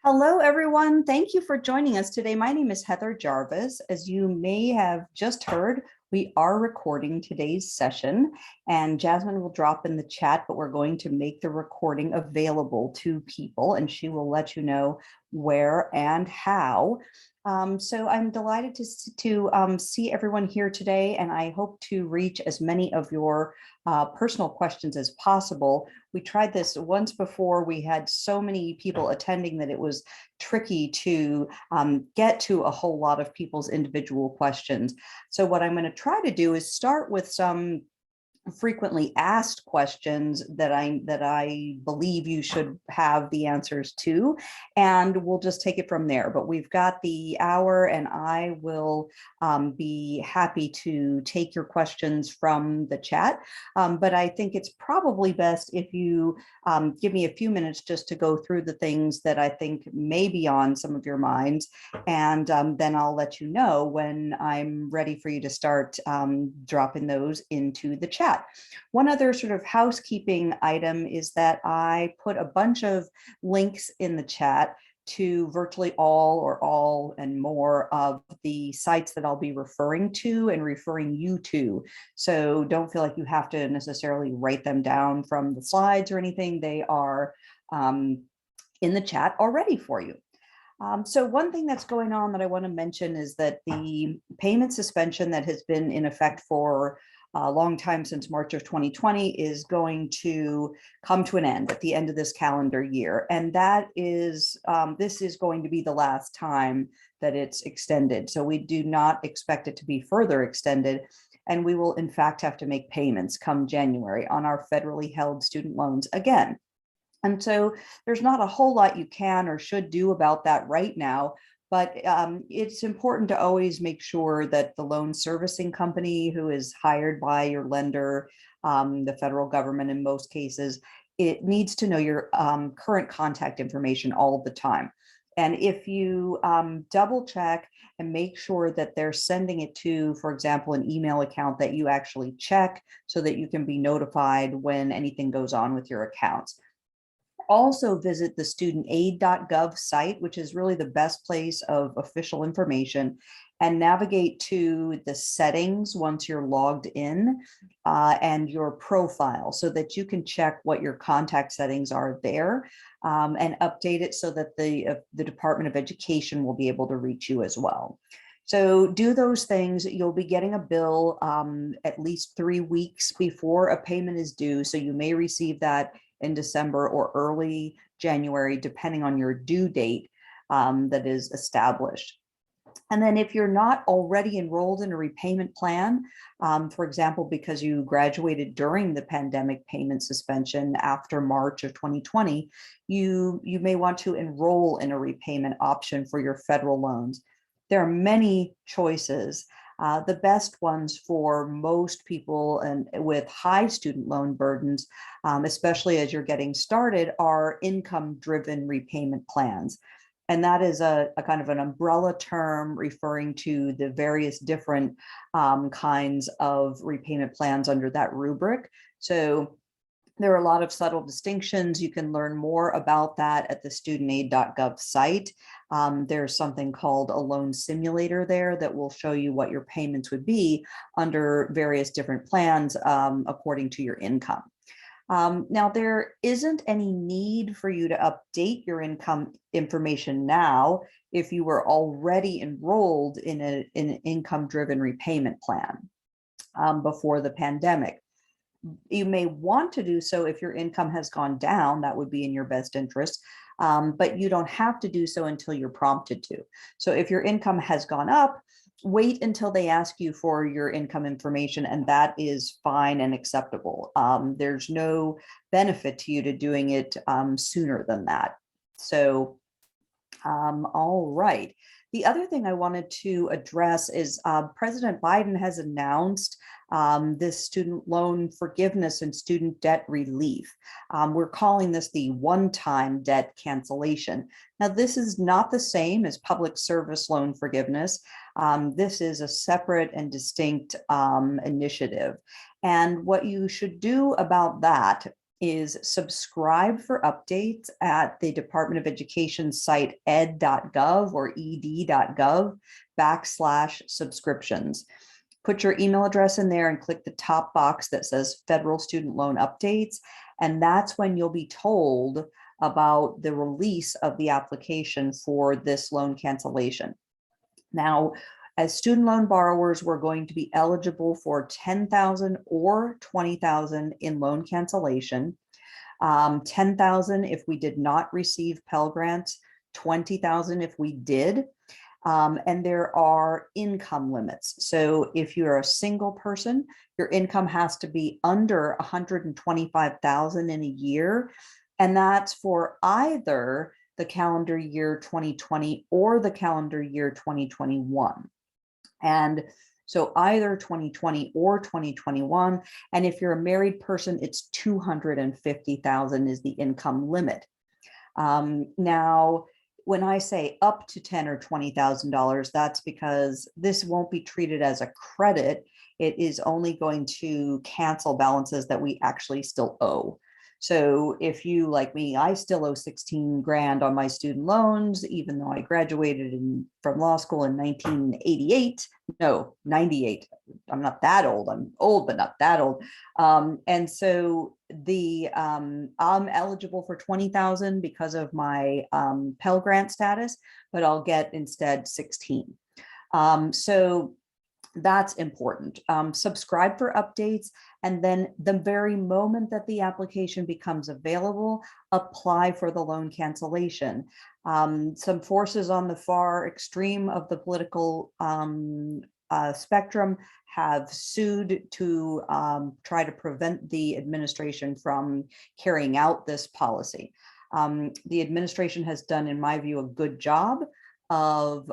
Hello, everyone. Thank you for joining us today. My name is Heather Jarvis. As you may have just heard, we are recording today's session, and Jasmine will drop in the chat, but we're going to make the recording available to people, and she will let you know where and how. So I'm delighted to see everyone here today, and I hope to reach as many of your personal questions as possible. We tried this once before. We had so many people attending that it was tricky to get to a whole lot of people's individual questions. So what I'm going to try to do is start with some frequently asked questions that I believe you should have the answers to, and we'll just take it from there. But we've got the hour, and I will be happy to take your questions from the chat. But I think it's probably best if you give me a few minutes just to go through the things that I think may be on some of your minds, and then I'll let you know when I'm ready for you to start dropping those into the chat. One other sort of housekeeping item is that I put a bunch of links in the chat to virtually all and more of the sites that I'll be referring to and referring you to. So don't feel like you have to necessarily write them down from the slides or anything. They are in the chat already for you. So one thing that's going on that I want to mention is that the payment suspension that has been in effect for a long time, since March of 2020, is going to come to an end at the end of this calendar year. And that is, this is going to be the last time that it's extended. So we do not expect it to be further extended. And we will in fact have to make payments come January on our federally held student loans again. And so there's not a whole lot you can or should do about that right now, but it's important to always make sure that the loan servicing company, who is hired by your lender, the federal government in most cases, it needs to know your current contact information all the time. And if you double check and make sure that they're sending it to, for example, an email account that you actually check so that you can be notified when anything goes on with your accounts. Also visit the studentaid.gov site, which is really the best place of official information, and navigate to the settings once you're logged in and your profile so that you can check what your contact settings are there and update it so that the Department of Education will be able to reach you as well. So do those things. You'll be getting a bill at least 3 weeks before a payment is due. So you may receive that in December or early January, depending on your due date that is established. And then if you're not already enrolled in a repayment plan, for example, because you graduated during the pandemic payment suspension after March of 2020, you may want to enroll in a repayment option for your federal loans. There are many choices. The best ones for most people and with high student loan burdens, especially as you're getting started, are income-driven repayment plans. And that is a kind of an umbrella term referring to the various different kinds of repayment plans under that rubric. So there are a lot of subtle distinctions. You can learn more about that at the studentaid.gov site. There's something called a loan simulator there that will show you what your payments would be under various different plans according to your income. Now, there isn't any need for you to update your income information now if you were already enrolled in an income-driven repayment plan before the pandemic. You may want to do so if your income has gone down. That would be in your best interest, but you don't have to do so until you're prompted to. So if your income has gone up, wait until they ask you for your income information, and that is fine and acceptable. There's no benefit to you to doing it sooner than that. So, all right. The other thing I wanted to address is President Biden has announced this student loan forgiveness and student debt relief. We're calling this the one-time debt cancellation. Now, this is not the same as public service loan forgiveness. This is a separate and distinct initiative. And what you should do about that is subscribe for updates at the Department of Education site ed.gov or ed.gov/subscriptions. Put your email address in there and click the top box that says Federal Student Loan Updates. And that's when you'll be told about the release of the application for this loan cancellation. Now, as student loan borrowers, we're going to be eligible for $10,000 or $20,000 in loan cancellation. $10,000 if we did not receive Pell Grants, $20,000 if we did. And there are income limits. So if you're a single person, your income has to be under $125,000 in a year. And that's for either the calendar year 2020 or the calendar year 2021. And so either 2020 or 2021. And if you're a married person, it's $250,000 is the income limit. Now, when I say up to $10,000 or $20,000, that's because this won't be treated as a credit. It is only going to cancel balances that we actually still owe. So if you, like me, I still owe 16 grand on my student loans, even though I graduated from law school in 1988. No, 98. I'm not that old. I'm old, but not that old. And so I'm eligible for 20,000 because of my Pell Grant status, but I'll get instead 16. So that's important. Subscribe for updates, and then the very moment that the application becomes available, apply for the loan cancellation. Some forces on the far extreme of the political spectrum have sued to try to prevent the administration from carrying out this policy. The administration has done, in my view, a good job of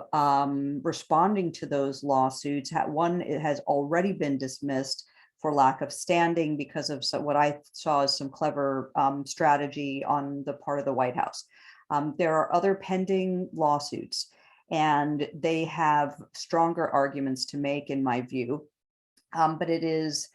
responding to those lawsuits. One, it has already been dismissed for lack of standing because of what I saw as some clever strategy on the part of the White House. There are other pending lawsuits, and they have stronger arguments to make, in my view. But it is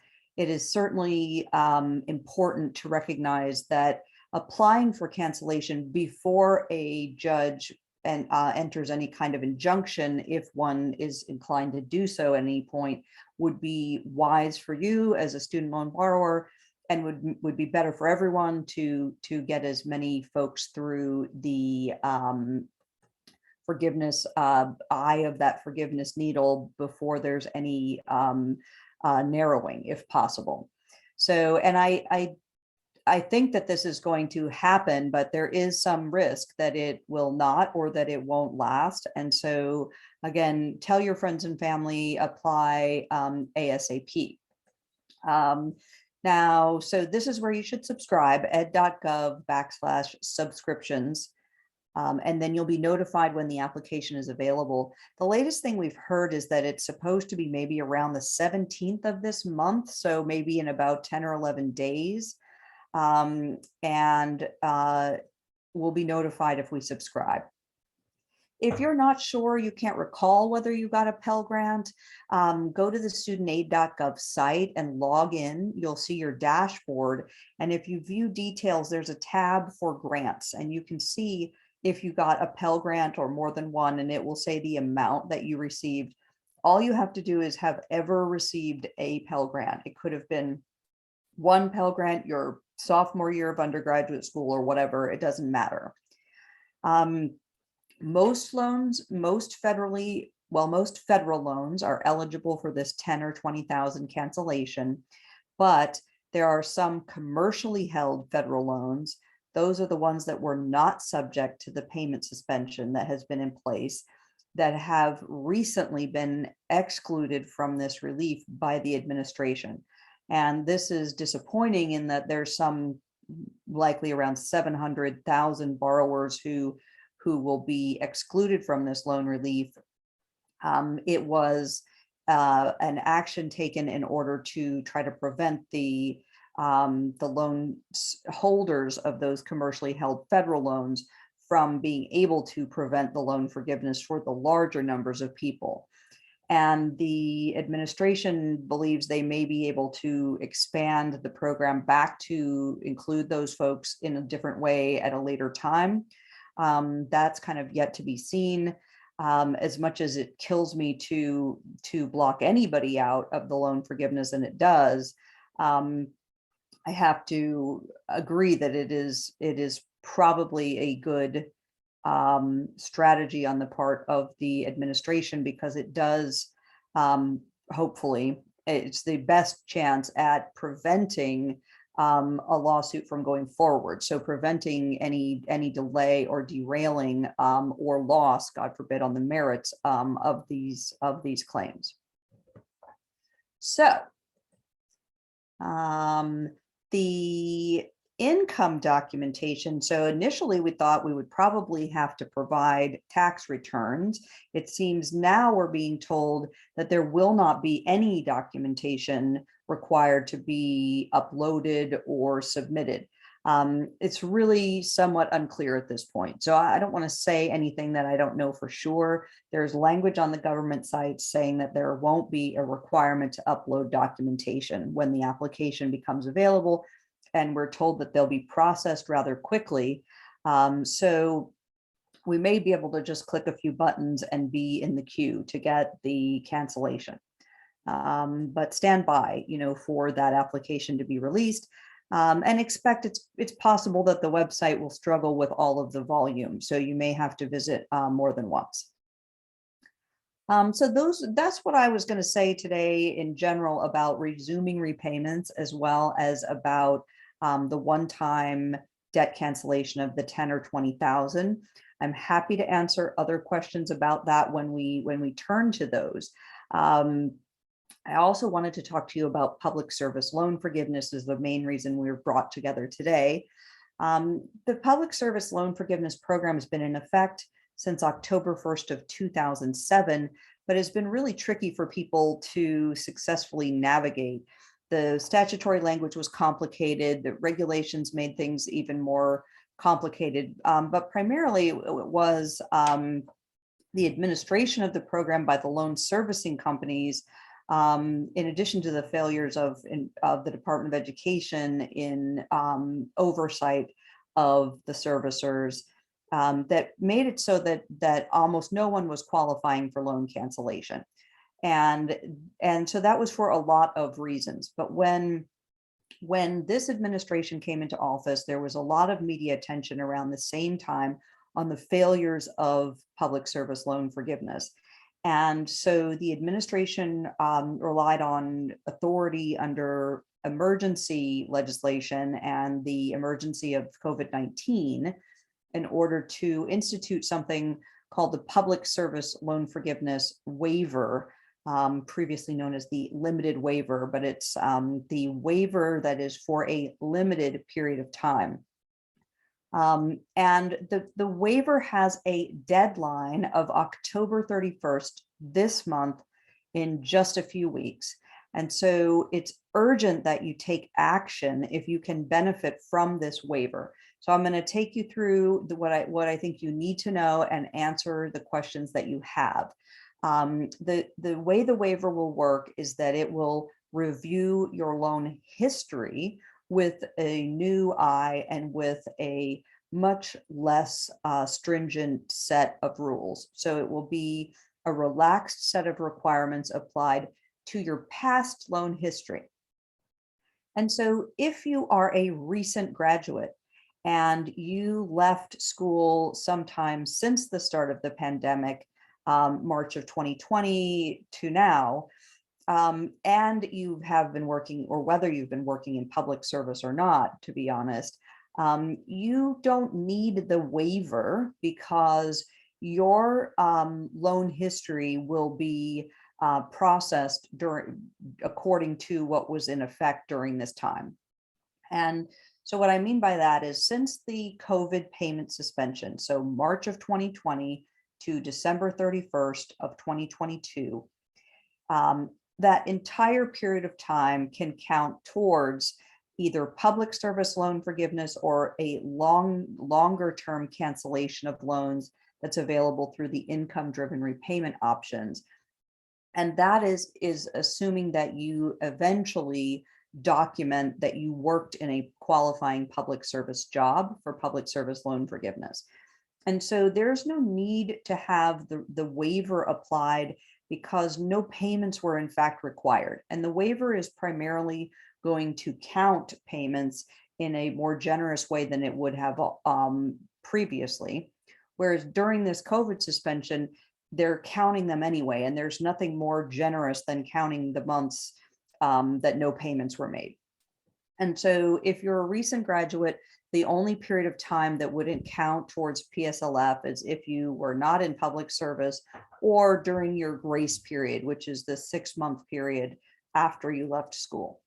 certainly important to recognize that applying for cancellation before a judge enters any kind of injunction, if one is inclined to do so at any point, would be wise for you as a student loan borrower, and would be better for everyone to get as many folks through the forgiveness eye of that forgiveness needle before there's any narrowing, if possible. So, and I think that this is going to happen, but there is some risk that it will not, or that it won't last. And so, again, tell your friends and family, apply ASAP. Now, so this is where you should subscribe, ed.gov/subscriptions. And then you'll be notified when the application is available. The latest thing we've heard is that it's supposed to be maybe around the 17th of this month. So maybe in about 10 or 11 days. We'll be notified if we subscribe. If you're not sure, you can't recall whether you got a Pell Grant, go to the studentaid.gov site and log in. You'll see your dashboard. And if you view details, there's a tab for grants, and you can see if you got a Pell Grant or more than one, and it will say the amount that you received. All you have to do is have ever received a Pell Grant. It could have been one Pell Grant your sophomore year of undergraduate school or whatever, it doesn't matter. Most federal loans are eligible for this 10 or 20,000 cancellation, but there are some commercially held federal loans. Those are the ones that were not subject to the payment suspension that has been in place, that have recently been excluded from this relief by the administration. And this is disappointing in that there's some, likely around 700,000 borrowers who will be excluded from this loan relief. It was an action taken in order to try to prevent the loan holders of those commercially held federal loans from being able to prevent the loan forgiveness for the larger numbers of people. And the administration believes they may be able to expand the program back to include those folks in a different way at a later time. That's kind of yet to be seen. As much as it kills me to block anybody out of the loan forgiveness, and it does, I have to agree that it is probably a good strategy on the part of the administration, because it does, hopefully, it's the best chance at preventing a lawsuit from going forward. So preventing any delay or derailing or loss, God forbid, on the merits of these claims. So the income documentation. So initially we thought we would probably have to provide tax returns. It seems now we're being told that there will not be any documentation required to be uploaded or submitted. It's really somewhat unclear at this point. So I don't want to say anything that I don't know for sure. There's language on the government site saying that there won't be a requirement to upload documentation when the application becomes available, and we're told that they'll be processed rather quickly. So we may be able to just click a few buttons and be in the queue to get the cancellation. But stand by, for that application to be released, and expect it's possible that the website will struggle with all of the volume. So you may have to visit more than once. So that's what I was going to say today in general about resuming repayments, as well as about the one-time debt cancellation of the 10 or 20,000. I'm happy to answer other questions about that when we turn to those. I also wanted to talk to you about public service loan forgiveness is the main reason we were brought together today. The public service loan forgiveness program has been in effect since October 1st of 2007, but has been really tricky for people to successfully navigate. The statutory language was complicated, the regulations made things even more complicated, but primarily it was the administration of the program by the loan servicing companies, in addition to the failures of the Department of Education in oversight of the servicers, that made it so that almost no one was qualifying for loan cancellation. And so that was for a lot of reasons. But when this administration came into office, there was a lot of media attention around the same time on the failures of public service loan forgiveness. And so the administration relied on authority under emergency legislation and the emergency of COVID-19 in order to institute something called the Public Service Loan Forgiveness Waiver, previously known as the limited waiver, but it's the waiver that is for a limited period of time. And the waiver has a deadline of October 31st this month, in just a few weeks. And so it's urgent that you take action if you can benefit from this waiver. So I'm going to take you through what I think you need to know and answer the questions that you have. The way the waiver will work is that it will review your loan history with a new eye and with a much less stringent set of rules. So it will be a relaxed set of requirements applied to your past loan history. And so if you are a recent graduate and you left school sometime since the start of the pandemic, March of 2020 to now, and you have been working, or whether you've been working in public service or not, to be honest, you don't need the waiver because your loan history will be processed according to what was in effect during this time. And so what I mean by that is, since the COVID payment suspension, so March of 2020 to December 31st of 2022, that entire period of time can count towards either public service loan forgiveness or a longer term cancellation of loans that's available through the income-driven repayment options. And that is assuming that you eventually document that you worked in a qualifying public service job for public service loan forgiveness. And so there's no need to have the waiver applied because no payments were in fact required. And the waiver is primarily going to count payments in a more generous way than it would have previously. Whereas during this COVID suspension, they're counting them anyway, and there's nothing more generous than counting the months that no payments were made. And so if you're a recent graduate, the only period of time that wouldn't count towards PSLF is if you were not in public service or during your grace period, which is the 6-month period after you left school.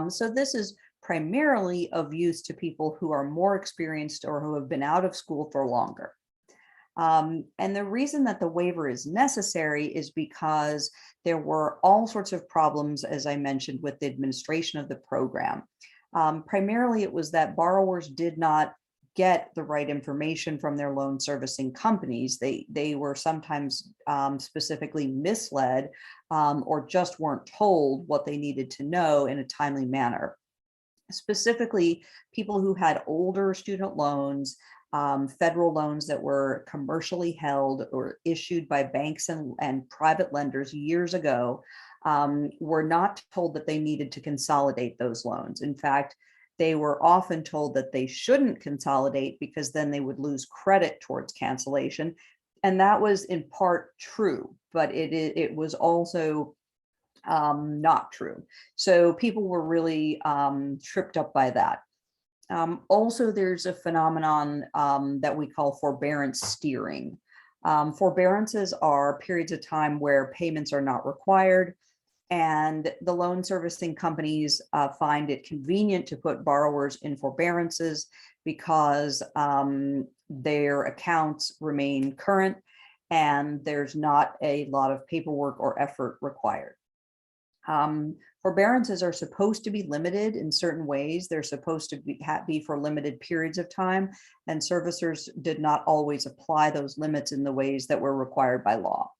So this is primarily of use to people who are more experienced or who have been out of school for longer. And the reason that the waiver is necessary is because there were all sorts of problems, as I mentioned, with the administration of the program. Primarily, it was that borrowers did not get the right information from their loan servicing companies. They were sometimes specifically misled or just weren't told what they needed to know in a timely manner. Specifically, people who had older student loans, federal loans that were commercially held or issued by banks and private lenders years ago, were not told that they needed to consolidate those loans. In fact, they were often told that they shouldn't consolidate because then they would lose credit towards cancellation. And that was in part true, but it was also not true. So people were really tripped up by that. Also, there's a phenomenon that we call forbearance steering. Forbearances are periods of time where payments are not required, and the loan servicing companies find it convenient to put borrowers in forbearances because their accounts remain current and there's not a lot of paperwork or effort required. Forbearances are supposed to be limited in certain ways. They're supposed to be for limited periods of time, and servicers did not always apply those limits in the ways that were required by law.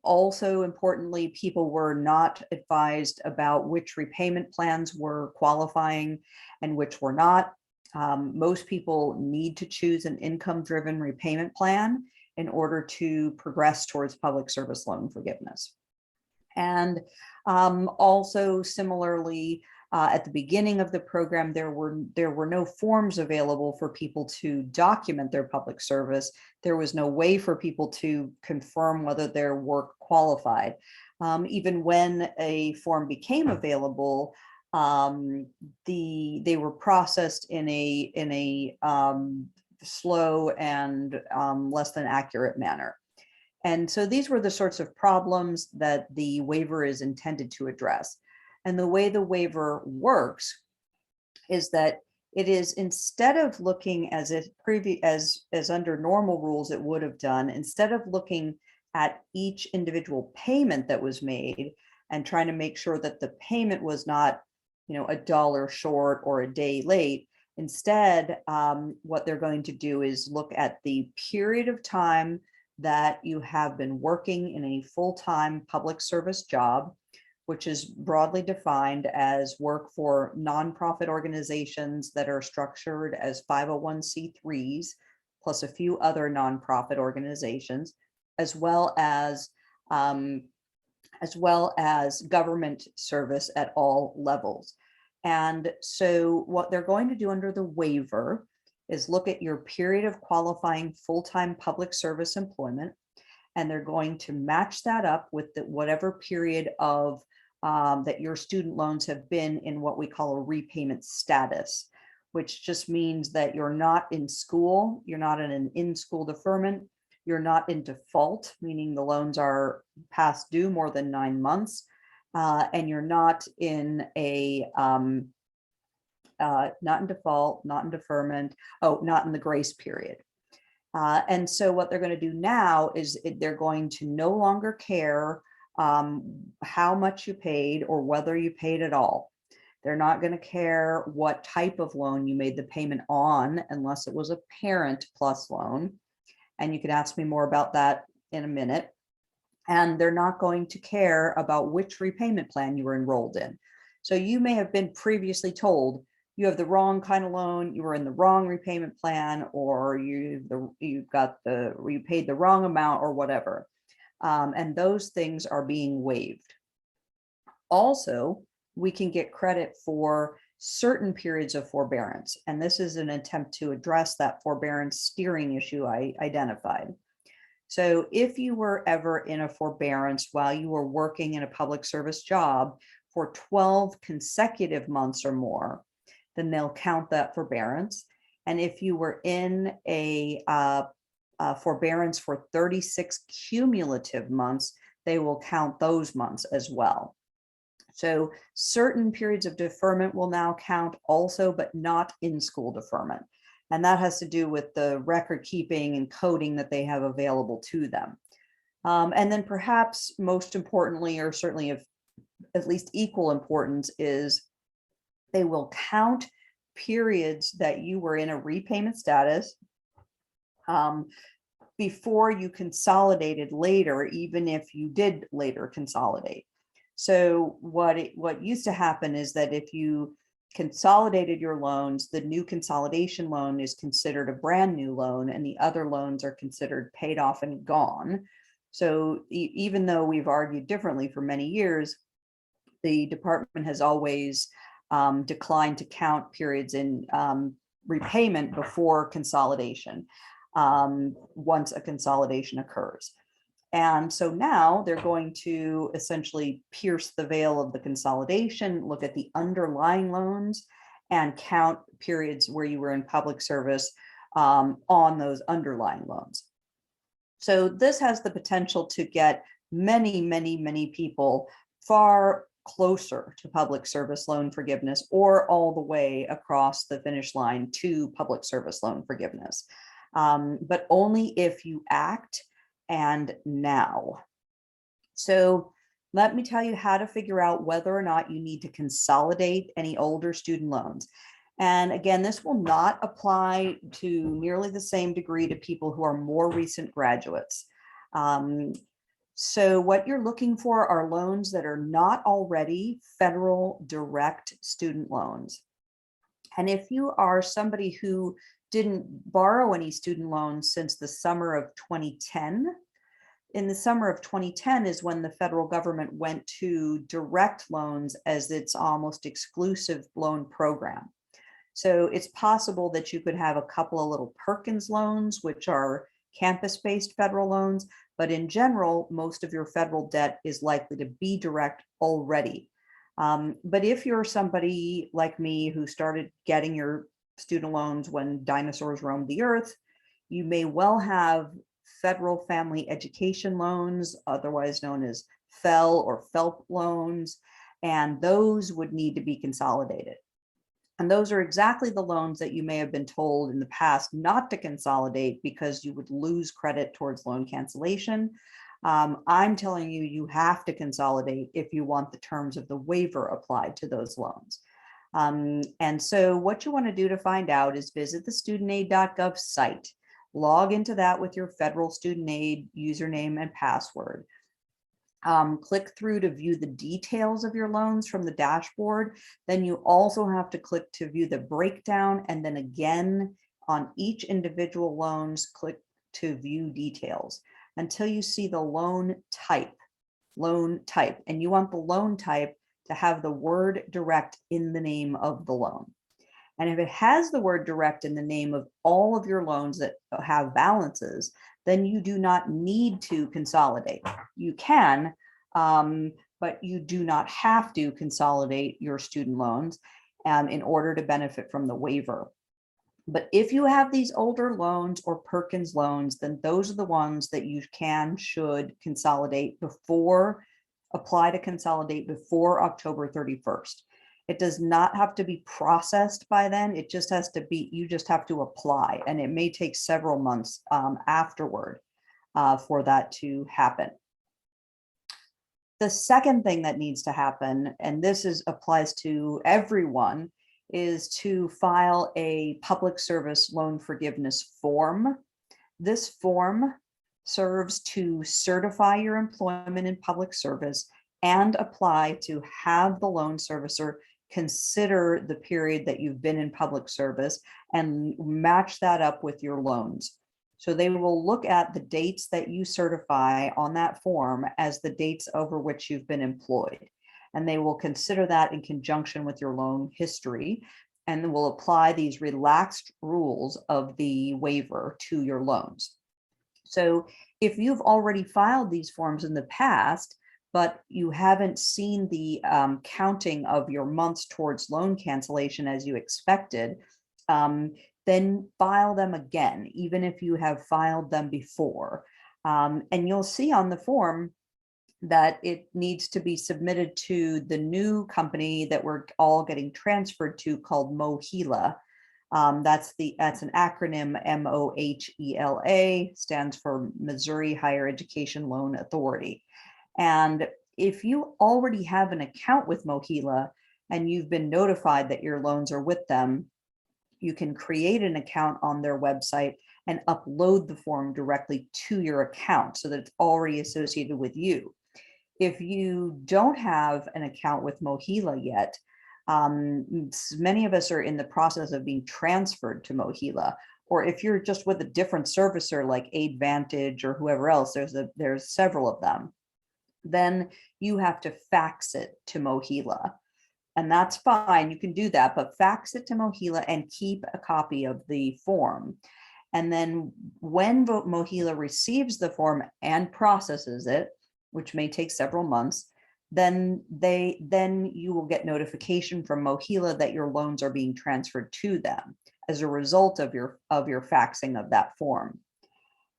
Also, importantly, people were not advised about which repayment plans were qualifying and which were not. Most people need to choose an income-driven repayment plan in order to progress towards public service loan forgiveness. And also similarly, at the beginning of the program, there were no forms available for people to document their public service. There was no way for people to confirm whether their work qualified. Even when a form became available, they were processed in a slow and less than accurate manner. And so these were the sorts of problems that the waiver is intended to address. And the way the waiver works is that it is, instead of looking as under normal rules it would have done, instead of looking at each individual payment that was made and trying to make sure that the payment was not, $1 short or a day late, instead, what they're going to do is look at the period of time that you have been working in a full-time public service job, which is broadly defined as work for nonprofit organizations that are structured as 501c3s, plus a few other nonprofit organizations, as well as government service at all levels. And so what they're going to do under the waiver is look at your period of qualifying full-time public service employment, and they're going to match that up with whatever period of that your student loans have been in what we call a repayment status, which just means that you're not in school, you're not in an in-school deferment, you're not in default, meaning the loans are past due more than 9 months, and you're not in a not in default, not in deferment, not in the grace period. And so what they're going to do now is they're going to no longer care how much you paid or whether you paid at all. They're not going to care what type of loan you made the payment on unless it was a parent plus loan. And you can ask me more about that in a minute. and they're not going to care about which repayment plan you were enrolled in. So you may have been previously told you have the wrong kind of loan, you were in the wrong repayment plan, or you paid the wrong amount or whatever. And those things are being waived. Also, we can get credit for certain periods of forbearance. And this is an attempt to address that forbearance steering issue I identified. So if you were ever in a forbearance while you were working in a public service job for 12 consecutive months or more, then they'll count that forbearance. And if you were in a forbearance for 36 cumulative months, they will count those months as well. So certain periods of deferment will now count also, but not in-school deferment. And that has to do with the record keeping and coding that they have available to them. And then perhaps most importantly, or certainly of at least equal importance, is they will count periods that you were in a repayment status before you consolidated later, even if you did later consolidate. So what used to happen is that if you consolidated your loans, the new consolidation loan is considered a brand new loan, and the other loans are considered paid off and gone. So even though we've argued differently for many years, the department has always declined to count periods in repayment before consolidation, once a consolidation occurs. And so now they're going to essentially pierce the veil of the consolidation, look at the underlying loans, and count periods where you were in public service on those underlying loans. So this has the potential to get many, many, many people far closer to public service loan forgiveness, or all the way across the finish line to public service loan forgiveness, but only if you act and now. So let me tell you how to figure out whether or not you need to consolidate any older student loans. And again, this will not apply to nearly the same degree to people who are more recent graduates. So what you're looking for are loans that are not already federal direct student loans. And if you are somebody who didn't borrow any student loans since the summer of 2010. In the summer of 2010 is when the federal government went to direct loans as its almost exclusive loan program. So it's possible that you could have a couple of little Perkins loans, which are campus-based federal loans, but in general, most of your federal debt is likely to be direct already. But if you're somebody like me who started getting your student loans when dinosaurs roamed the earth, you may well have federal family education loans, otherwise known as FEL or FELP loans, and those would need to be consolidated. And those are exactly the loans that you may have been told in the past not to consolidate because you would lose credit towards loan cancellation. I'm telling you, you have to consolidate if you want the terms of the waiver applied to those loans. And so what you want to do to find out is visit the studentaid.gov site, log into that with your federal student aid username and password. Click through to view the details of your loans from the dashboard. Then you also have to click to view the breakdown, and then again on each individual loans, click to view details until you see the loan type, and you want the loan type to have the word direct in the name of the loan. And if it has the word direct in the name of all of your loans that have balances, then you do not need to consolidate. You can, but you do not have to consolidate your student loans in order to benefit from the waiver. But if you have these older loans or Perkins loans, then those are the ones that you should consolidate apply to consolidate before October 31st. It does not have to be processed by then. It just has to be, you just have to apply, and it may take several months afterward for that to happen. The second thing that needs to happen, and this applies to everyone, is to file a public service loan forgiveness form. This form serves to certify your employment in public service and apply to have the loan servicer consider the period that you've been in public service and match that up with your loans. So they will look at the dates that you certify on that form as the dates over which you've been employed. And they will consider that in conjunction with your loan history and will apply these relaxed rules of the waiver to your loans. So if you've already filed these forms in the past, but you haven't seen the counting of your months towards loan cancellation as you expected, then file them again, even if you have filed them before. And you'll see on the form that it needs to be submitted to the new company that we're all getting transferred to called MOHELA. That's an acronym, MOHELA, stands for Missouri Higher Education Loan Authority. And if you already have an account with MOHELA and you've been notified that your loans are with them, you can create an account on their website and upload the form directly to your account so that it's already associated with you. If you don't have an account with MOHELA yet, many of us are in the process of being transferred to MOHELA, or if you're just with a different servicer like AidVantage or whoever else, there's several of them, then you have to fax it to MOHELA. And that's fine, you can do that, but fax it to MOHELA and keep a copy of the form. And then when MOHELA receives the form and processes it, which may take several months, then you will get notification from MOHELA that your loans are being transferred to them as a result of your faxing of that form.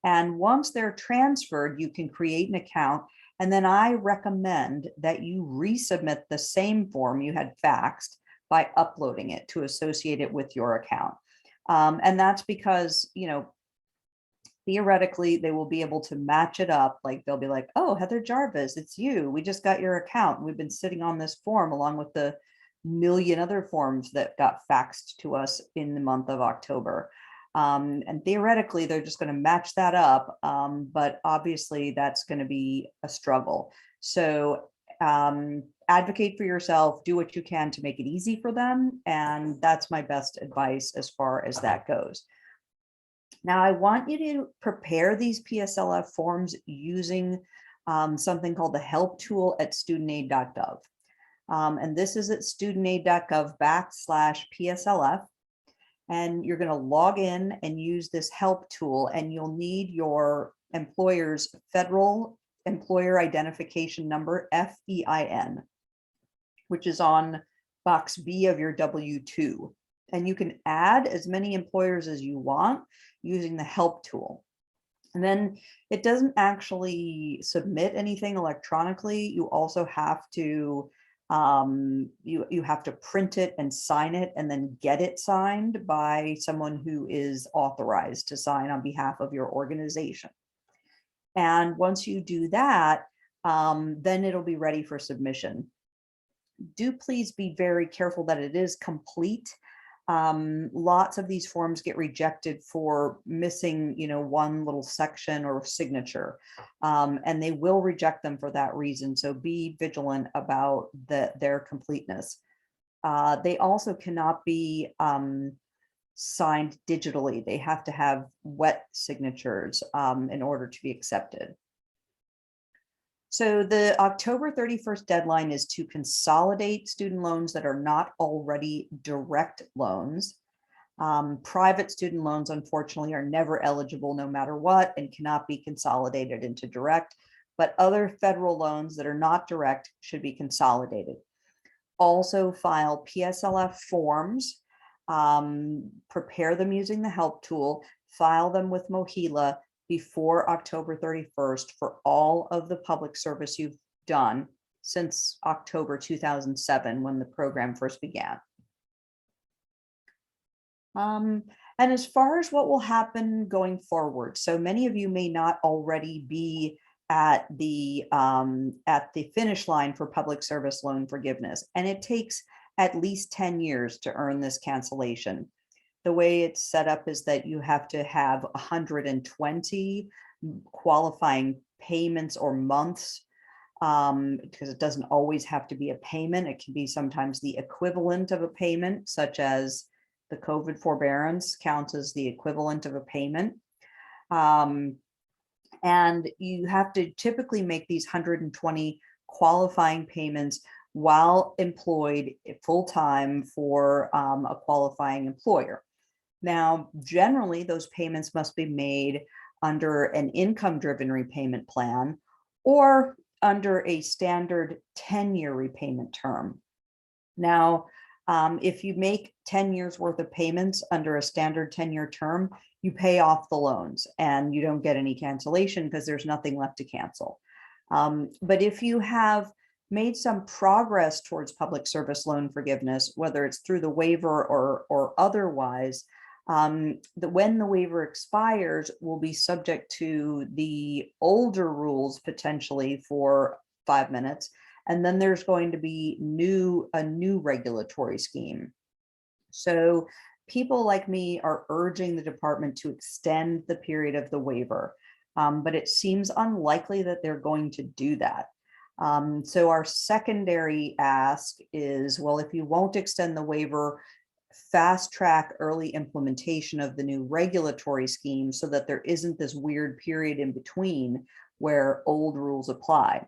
And once they're transferred, you can create an account. And then I recommend that you resubmit the same form you had faxed by uploading it to associate it with your account. And that's because, theoretically, they will be able to match it up. Like they'll be like, oh, Heather Jarvis, it's you. We just got your account. We've been sitting on this form along with the million other forms that got faxed to us in the month of October. And theoretically, they're just going to match that up. But obviously, that's going to be a struggle. So advocate for yourself, do what you can to make it easy for them. And that's my best advice as far as that goes. Now, I want you to prepare these PSLF forms using something called the help tool at studentaid.gov. And this is at studentaid.gov/PSLF. And you're going to log in and use this help tool, and you'll need your employer's federal employer identification number, FEIN, which is on box B of your W-2. And you can add as many employers as you want using the help tool. And then it doesn't actually submit anything electronically. You also have to you have to print it and sign it and then get it signed by someone who is authorized to sign on behalf of your organization. And once you do that, then it'll be ready for submission. Do please be very careful that it is complete. Lots of these forms get rejected for missing, one little section or signature, and they will reject them for that reason. So be vigilant about their completeness. They also cannot be signed digitally. They have to have wet signatures in order to be accepted. So the October 31st deadline is to consolidate student loans that are not already direct loans. Private student loans, unfortunately, are never eligible no matter what and cannot be consolidated into direct, but other federal loans that are not direct should be consolidated. Also file PSLF forms, prepare them using the help tool, file them with MOHELA before October 31st for all of the public service you've done since October 2007, when the program first began. And as far as what will happen going forward, so many of you may not already be at the finish line for public service loan forgiveness, and it takes at least 10 years to earn this cancellation. The way it's set up is that you have to have 120 qualifying payments or months, because it doesn't always have to be a payment. It can be sometimes the equivalent of a payment, such as the COVID forbearance counts as the equivalent of a payment. And you have to typically make these 120 qualifying payments while employed full-time for a qualifying employer. Now, generally, those payments must be made under an income-driven repayment plan or under a standard 10-year repayment term. Now, if you make 10 years worth of payments under a standard 10-year term, you pay off the loans and you don't get any cancellation because there's nothing left to cancel. But if you have made some progress towards public service loan forgiveness, whether it's through the waiver or otherwise, when the waiver expires, will be subject to the older rules potentially for 5 minutes. And then there's going to be a new regulatory scheme. So people like me are urging the department to extend the period of the waiver, but it seems unlikely that they're going to do that. So our secondary ask is, well, if you won't extend the waiver, fast track early implementation of the new regulatory scheme so that there isn't this weird period in between where old rules apply.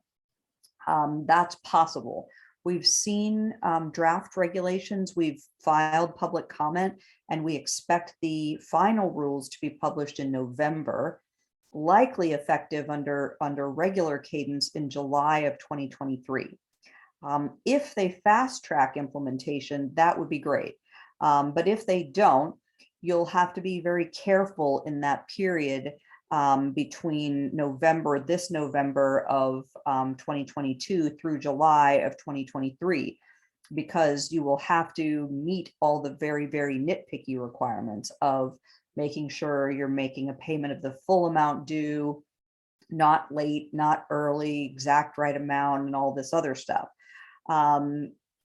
That's possible. We've seen draft regulations, we've filed public comment, and we expect the final rules to be published in November, likely effective under regular cadence in July of 2023. If they fast track implementation, that would be great. But if they don't, you'll have to be very careful in that period between this November of 2022 through July of 2023, because you will have to meet all the very, very nitpicky requirements of making sure you're making a payment of the full amount due, not late, not early, exact right amount, and all this other stuff.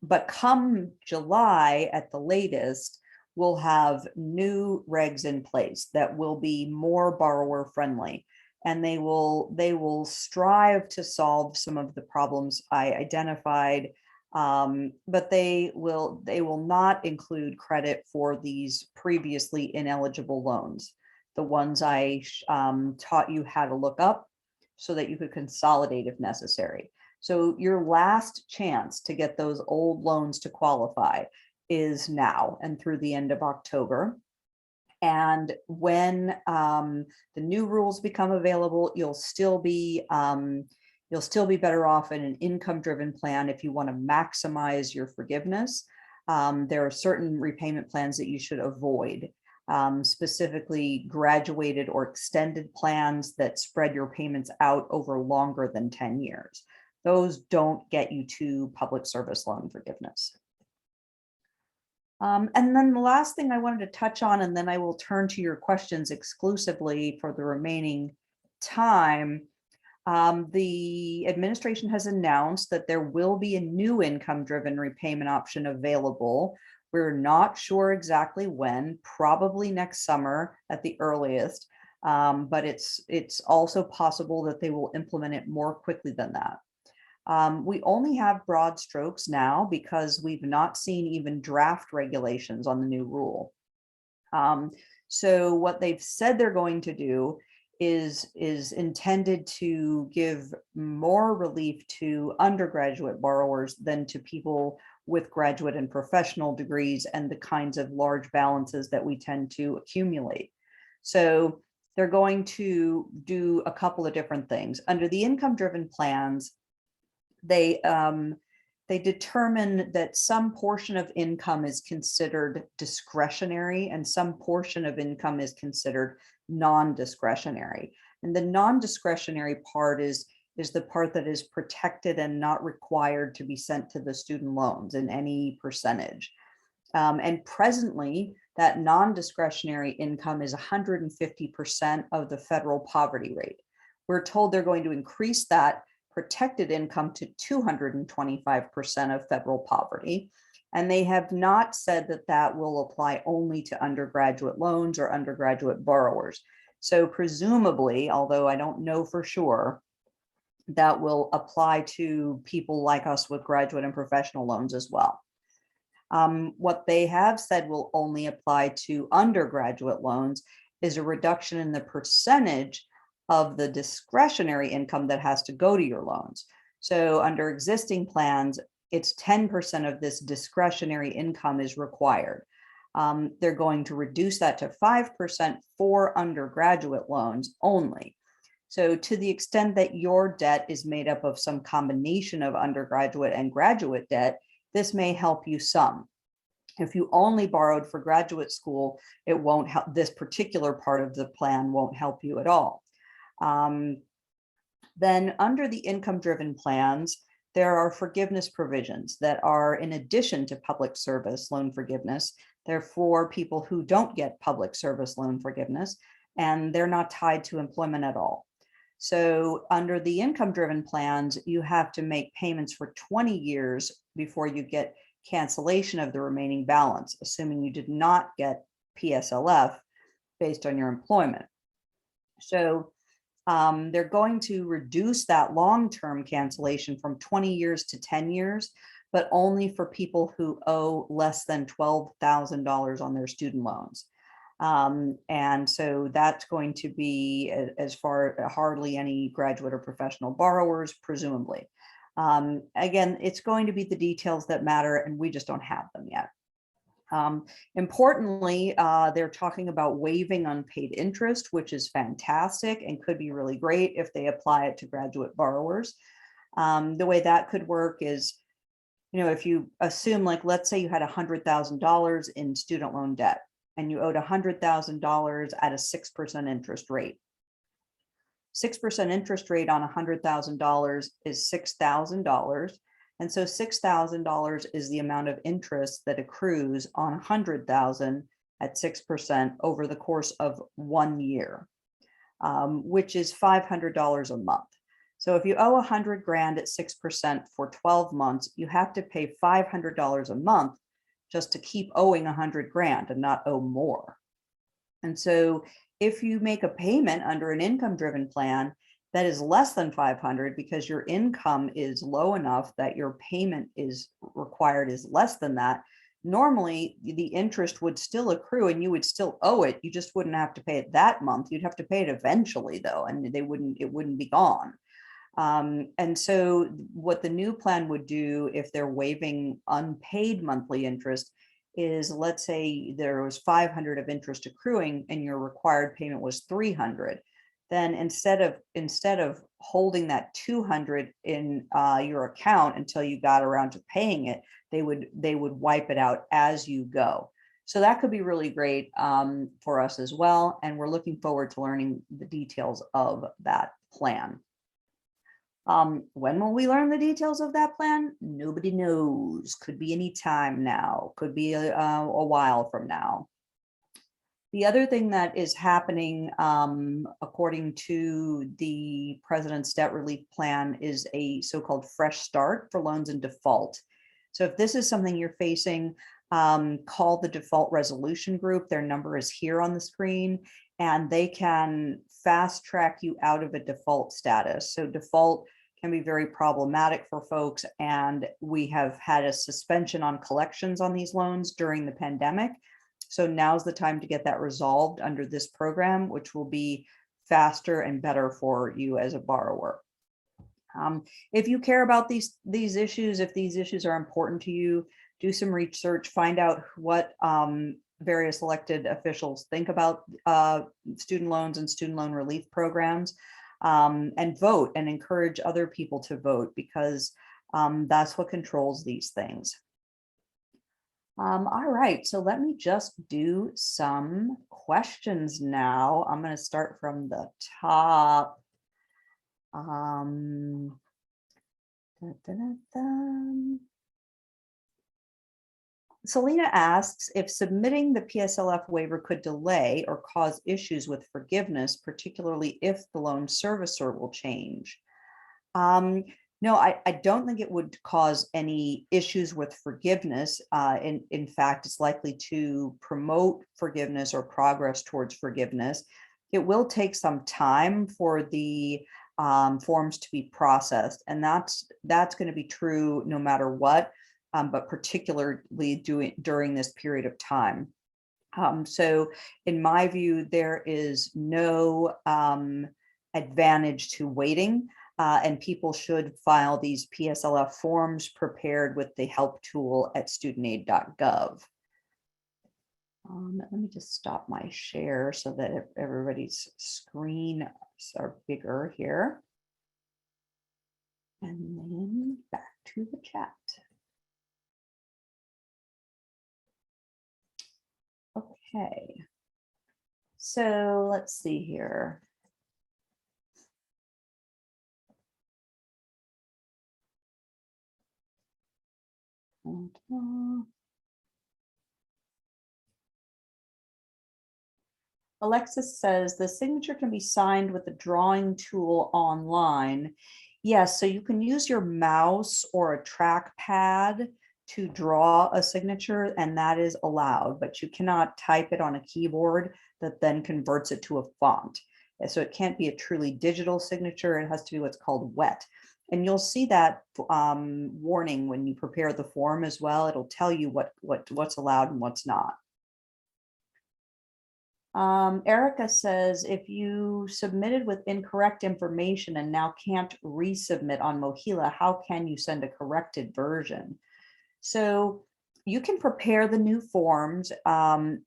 But come July at the latest, we'll have new regs in place that will be more borrower friendly, and they will strive to solve some of the problems I identified, but they will not include credit for these previously ineligible loans, the ones I taught you how to look up so that you could consolidate if necessary. So your last chance to get those old loans to qualify is now and through the end of October. And when the new rules become available, you'll still be better off in an income-driven plan if you want to maximize your forgiveness. There are certain repayment plans that you should avoid, specifically graduated or extended plans that spread your payments out over longer than 10 years. Those don't get you to public service loan forgiveness. And then the last thing I wanted to touch on, and then I will turn to your questions exclusively for the remaining time. The administration has announced that there will be a new income-driven repayment option available. We're not sure exactly when, probably next summer at the earliest, but it's also possible that they will implement it more quickly than that. We only have broad strokes now because we've not seen even draft regulations on the new rule. So what they've said they're going to do is intended to give more relief to undergraduate borrowers than to people with graduate and professional degrees and the kinds of large balances that we tend to accumulate. So they're going to do a couple of different things. Under the income-driven plans, they determine that some portion of income is considered discretionary and some portion of income is considered non-discretionary. And the non-discretionary part is the part that is protected and not required to be sent to the student loans in any percentage. And presently, that non-discretionary income is 150% of the federal poverty rate. We're told they're going to increase that protected income to 225% of federal poverty. And they have not said that that will apply only to undergraduate loans or undergraduate borrowers. So presumably, although I don't know for sure, that will apply to people like us with graduate and professional loans as well. What they have said will only apply to undergraduate loans is a reduction in the percentage of the discretionary income that has to go to your loans. So under existing plans, it's 10% of this discretionary income is required. They're going to reduce that to 5% for undergraduate loans only. So to the extent that your debt is made up of some combination of undergraduate and graduate debt, this may help you some. If you only borrowed for graduate school, it won't help. This particular part of the plan won't help you at all. Then under the income-driven plans, there are forgiveness provisions that are in addition to public service loan forgiveness. They're for people who don't get public service loan forgiveness, and they're not tied to employment at all. So under the income-driven plans, you have to make payments for 20 years before you get cancellation of the remaining balance, assuming you did not get PSLF based on your employment. So they're going to reduce that long-term cancellation from 20 years to 10 years, but only for people who owe less than $12,000 on their student loans. And so that's going to be as far hardly any graduate or professional borrowers, presumably. Again, it's going to be the details that matter, and we just don't have them yet. Importantly, they're talking about waiving unpaid interest, which is fantastic and could be really great if they apply it to graduate borrowers. The way that could work is, if you assume, like, let's say you had $100,000 in student loan debt and you owed $100,000 at a 6% interest rate. 6% interest rate on $100,000 is $6,000. And so $6,000 is the amount of interest that accrues on $100,000 at 6% over the course of 1 year, which is $500 a month. So if you owe $100,000 at 6% for 12 months, you have to pay $500 a month just to keep owing $100,000 and not owe more. And so if you make a payment under an income-driven plan that is less than $500 because your income is low enough that your payment is required is less than that, normally the interest would still accrue and you would still owe it. You just wouldn't have to pay it that month. You'd have to pay it eventually, though, and it wouldn't be gone. And so what the new plan would do if they're waiving unpaid monthly interest is, let's say there was $500 of interest accruing and your required payment was $300. Then instead of holding that $200 in your account until you got around to paying it, they would wipe it out as you go. So that could be really great for us as well. And we're looking forward to learning the details of that plan. When will we learn the details of that plan? Nobody knows. Could be any time now. Could be a while from now. The other thing that is happening, according to the President's Debt Relief Plan, is a so-called fresh start for loans in default. So if this is something you're facing, call the default resolution group. Their number is here on the screen, and they can fast track you out of a default status. So default can be very problematic for folks, and we have had a suspension on collections on these loans during the pandemic. So now's the time to get that resolved under this program, which will be faster and better for you as a borrower. If you care about these issues, if these issues are important to you, do some research, find out what various elected officials think about student loans and student loan relief programs, and vote and encourage other people to vote, because that's what controls these things. All right, so let me just do some questions now. I'm going to start from the top. Selena asks if submitting the PSLF waiver could delay or cause issues with forgiveness, particularly if the loan servicer will change. No, I don't think it would cause any issues with forgiveness. In fact, it's likely to promote forgiveness or progress towards forgiveness. it will take some time for the forms to be processed, and that's going to be true no matter what, but particularly during this period of time. So in my view, there is no advantage to waiting, and people should file these PSLF forms prepared with the help tool at studentaid.gov. Let me just stop my share so that everybody's screens are bigger here. And then back to the chat. Okay, so let's see here. Alexis says the signature can be signed with the drawing tool online. Yes, so you can use your mouse or a trackpad to draw a signature, and that is allowed, but you cannot type it on a keyboard that then converts it to a font. So it can't be a truly digital signature. It has to be what's called wet. And you'll see that warning when you prepare the form as well. It'll tell you what's allowed and what's not. Erica says, if you submitted with incorrect information and now can't resubmit on Mohila, how can you send a corrected version? So you can prepare the new forms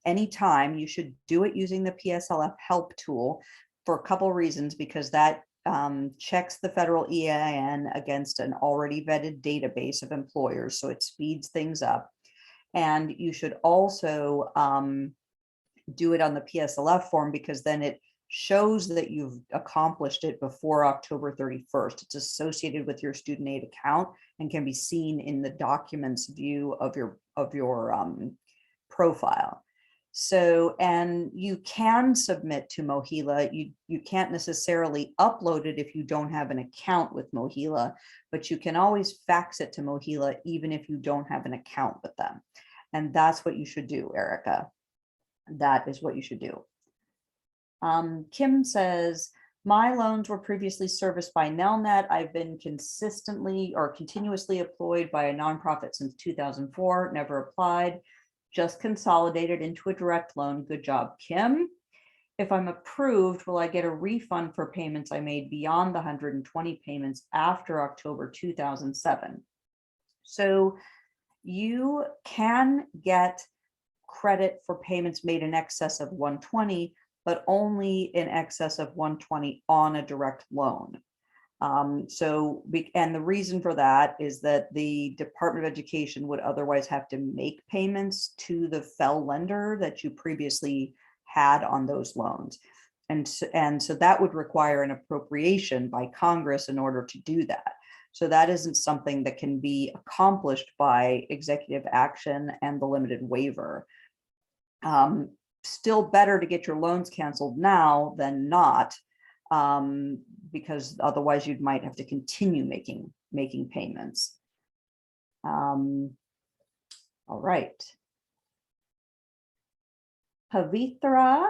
anytime. You should do it using the PSLF help tool for a couple reasons, because that checks the federal EIN against an already vetted database of employers, so it speeds things up. And you should also do it on the PSLF form, because then it shows that you've accomplished it before October 31st. It's associated with your student aid account and can be seen in the documents view of your profile. So, and you can submit to Mohila. You can't necessarily upload it if you don't have an account with Mohila, but you can always fax it to Mohila even if you don't have an account with them. And that's what you should do, Erica. That is what you should do. Kim says, my loans were previously serviced by Nelnet. I've been consistently or continuously employed by a nonprofit since 2004, never applied, just consolidated into a direct loan. Good job, Kim. If I'm approved, will I get a refund for payments I made beyond the 120 payments after October 2007? So you can get credit for payments made in excess of 120, but only in excess of 120 on a direct loan. And the reason for that is that the Department of Education would otherwise have to make payments to the FEL lender that you previously had on those loans. And so that would require an appropriation by Congress in order to do that. So that isn't something that can be accomplished by executive action and the limited waiver. Still better to get your loans canceled now than not, because otherwise you might have to continue making payments. All right. Pavitra,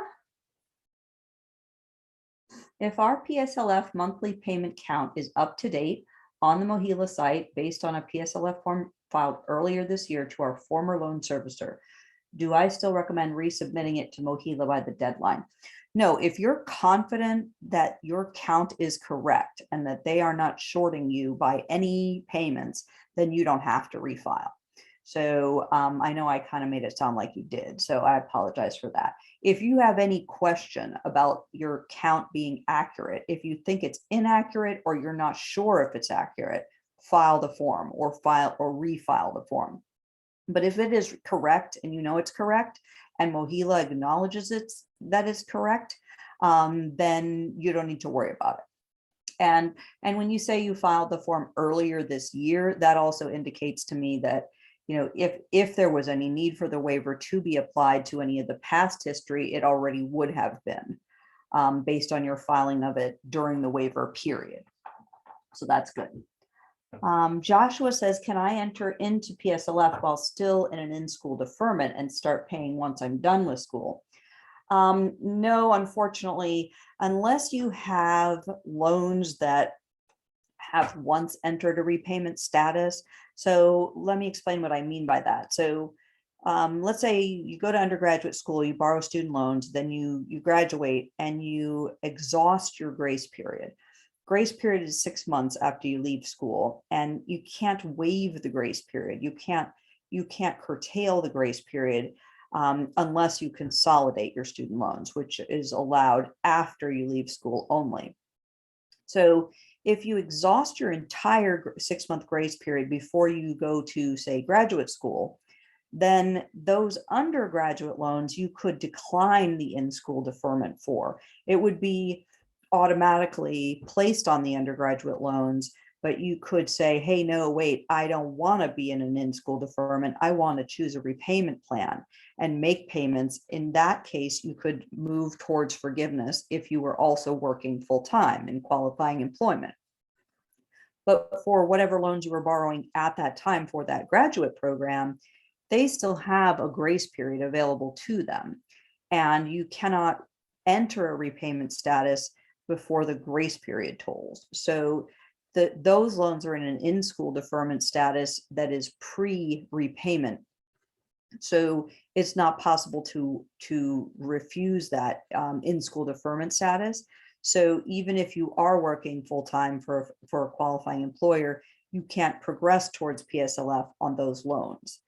if our PSLF monthly payment count is up to date on the Mohila site based on a PSLF form filed earlier this year to our former loan servicer, do I still recommend resubmitting it to Mohila by the deadline? No, if you're confident that your count is correct and that they are not shorting you by any payments, then you don't have to refile. So I know I kind of made it sound like you did, so I apologize for that. If you have any question about your count being accurate, if you think it's inaccurate or you're not sure if it's accurate, file the form or refile the form. But if it is correct and you know it's correct and Mohila acknowledges that it's correct, then you don't need to worry about it. And when you say you filed the form earlier this year, that also indicates to me that, you know, if there was any need for the waiver to be applied to any of the past history, it already would have been, based on your filing of it during the waiver period. So that's good. Joshua says, can I enter into PSLF while still in an in-school deferment and start paying once I'm done with school? No, unfortunately, unless you have loans that have once entered a repayment status. So let me explain what I mean by that. So let's say you go to undergraduate school, you borrow student loans, then you graduate and you exhaust your grace period. Grace period is 6 months after you leave school, and you can't waive the grace period. You can't curtail the grace period unless you consolidate your student loans, which is allowed after you leave school only. So if you exhaust your entire 6-month grace period before you go to, say, graduate school, then those undergraduate loans you could decline the in-school deferment for. It would be automatically placed on the undergraduate loans, but you could say, hey, no, wait, I don't want to be in an in-school deferment. I want to choose a repayment plan and make payments. In that case, you could move towards forgiveness if you were also working full-time in qualifying employment. But for whatever loans you were borrowing at that time for that graduate program, they still have a grace period available to them. And you cannot enter a repayment status before the grace period tolls. So those loans are in an in-school deferment status that is pre-repayment. So it's not possible to refuse that in-school deferment status. So even if you are working full-time for a qualifying employer, you can't progress towards PSLF on those loans.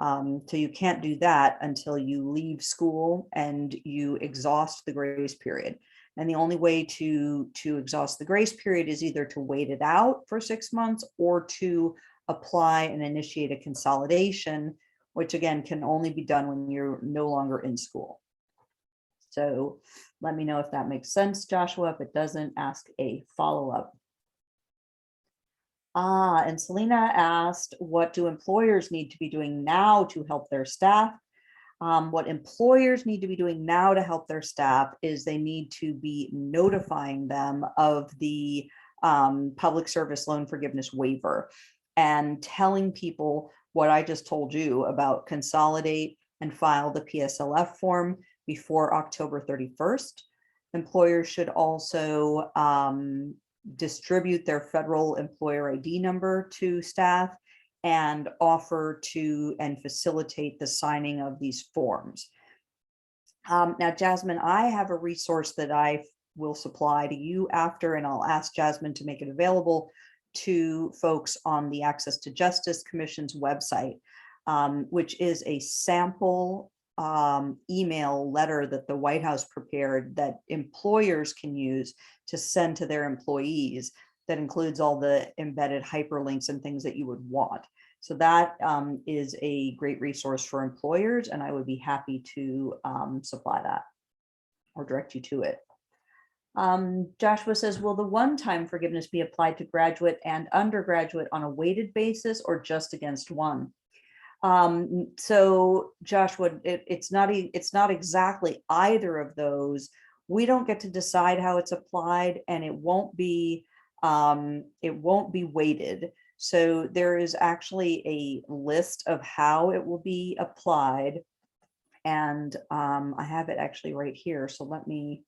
So you can't do that until you leave school and you exhaust the grace period. And the only way to exhaust the grace period is either to wait it out for 6 months or to apply and initiate a consolidation, which again can only be done when you're no longer in school. So let me know if that makes sense, Joshua. If it doesn't, ask a follow-up. And Selena asked, what do employers need to be doing now to help their staff? What employers need to be doing now to help their staff is they need to be notifying them of the public service loan forgiveness waiver and telling people what I just told you about consolidate and file the PSLF form before October 31st. Employers should also distribute their federal employer ID number to staff and offer to and facilitate the signing of these forms. Now, Jasmine, I have a resource that I will supply to you after, and I'll ask Jasmine to make it available to folks on the Access to Justice Commission's website, which is a sample email letter that the White House prepared that employers can use to send to their employees that includes all the embedded hyperlinks and things that you would want. So that is a great resource for employers, and I would be happy to supply that or direct you to it. Joshua says, will the one-time forgiveness be applied to graduate and undergraduate on a weighted basis or just against one? So Joshua, it's not exactly either of those. We don't get to decide how it's applied, and it won't be weighted. So there is actually a list of how it will be applied, and I have it actually right here. So let me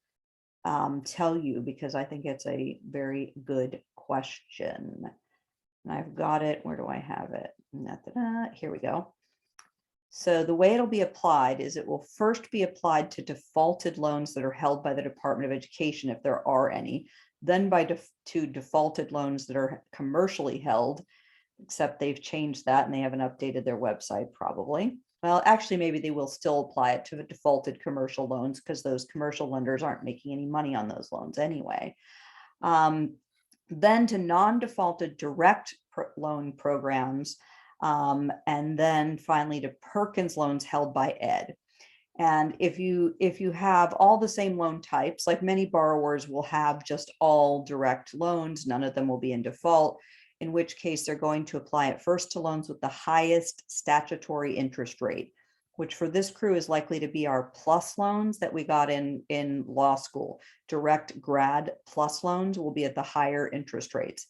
tell you, because I think it's a very good question. And I've got it. Where do I have it? Here we go. So the way it'll be applied is it will first be applied to defaulted loans that are held by the Department of Education, if there are any, then to defaulted loans that are commercially held, except they've changed that and they haven't updated their website probably. Well, actually, maybe they will still apply it to the defaulted commercial loans because those commercial lenders aren't making any money on those loans anyway. Then to non-defaulted direct loan programs, and then finally to Perkins loans held by Ed. And if you have all the same loan types, like many borrowers will have just all direct loans, none of them will be in default, in which case they're going to apply it first to loans with the highest statutory interest rate, which for this crew is likely to be our plus loans that we got in law school. Direct grad plus loans will be at the higher interest rates.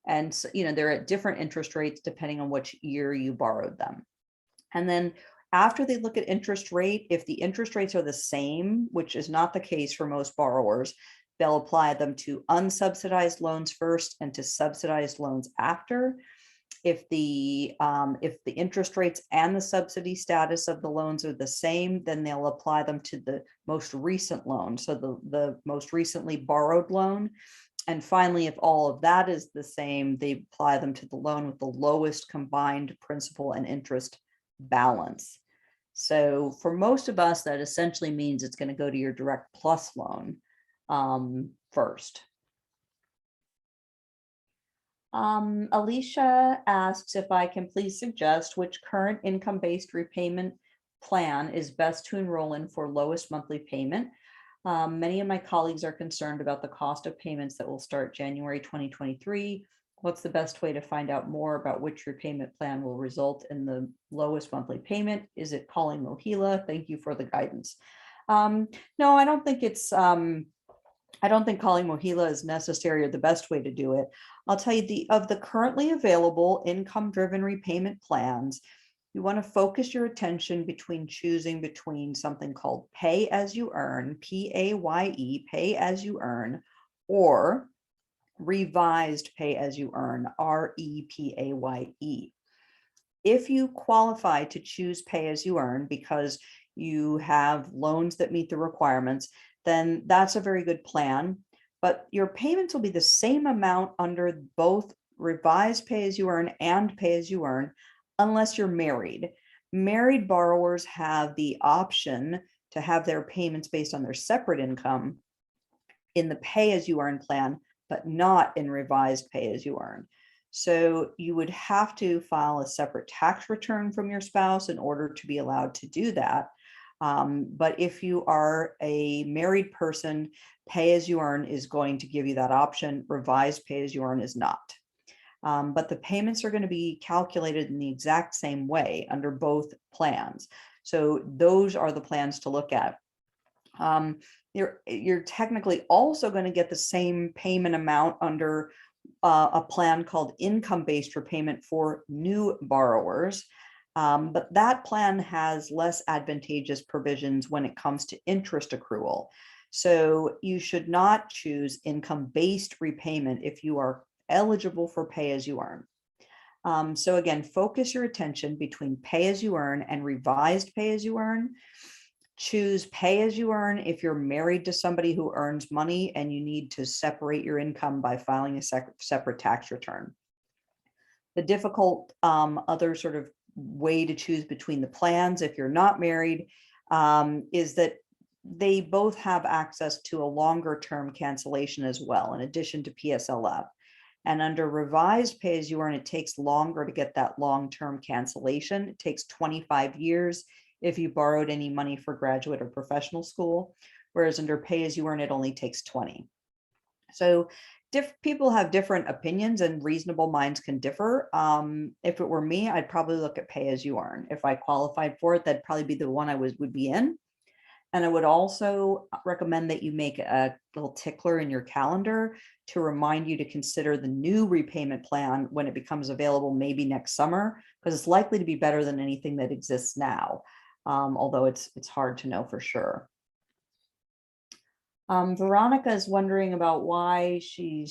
And so, they're at different interest rates depending on which year you borrowed them. And then After they look at interest rate, if the interest rates are the same, which is not the case for most borrowers, they'll apply them to unsubsidized loans first and to subsidized loans after. If the interest rates and the subsidy status of the loans are the same, then they'll apply them to the most recent loan, so the most recently borrowed loan. And finally, if all of that is the same, they apply them to the loan with the lowest combined principal and interest balance. So for most of us, that essentially means it's going to go to your direct plus loan first. Alicia asks if I can please suggest which current income-based repayment plan is best to enroll in for lowest monthly payment. Many of my colleagues are concerned about the cost of payments that will start January 2023. What's the best way to find out more about which repayment plan will result in the lowest monthly payment? Is it calling Mohila? Thank you for the guidance. No, I don't think it's I don't think calling Mohila is necessary or the best way to do it. I'll tell you, of the currently available income-driven repayment plans, you want to focus your attention between choosing between something called pay as you earn, PAYE, pay as you earn, or revised pay as you earn, REPAYE. If you qualify to choose pay as you earn because you have loans that meet the requirements, then that's a very good plan. But your payments will be the same amount under both revised pay as you earn and pay as you earn, unless you're married. Married borrowers have the option to have their payments based on their separate income in the pay as you earn plan, but not in revised pay as you earn. So you would have to file a separate tax return from your spouse in order to be allowed to do that. But if you are a married person, pay as you earn is going to give you that option. Revised pay as you earn is not. But the payments are going to be calculated in the exact same way under both plans. So those are the plans to look at. You're technically also going to get the same payment amount under a plan called income-based repayment for new borrowers. But that plan has less advantageous provisions when it comes to interest accrual. So you should not choose income-based repayment if you are eligible for pay as you earn. So again, focus your attention between pay as you earn and revised pay as you earn. Choose pay as you earn if you're married to somebody who earns money and you need to separate your income by filing a separate tax return. The difficult other sort of way to choose between the plans if you're not married is that they both have access to a longer term cancellation as well, in addition to PSLF. And under revised pay as you earn, it takes longer to get that long-term cancellation. It takes 25 years if you borrowed any money for graduate or professional school, whereas under pay as you earn, it only takes 20. So people have different opinions and reasonable minds can differ. If it were me, I'd probably look at pay as you earn. If I qualified for it, that'd probably be the one I would be in. And I would also recommend that you make a little tickler in your calendar to remind you to consider the new repayment plan when it becomes available, maybe next summer, because it's likely to be better than anything that exists now, although it's hard to know for sure. Veronica is wondering about why she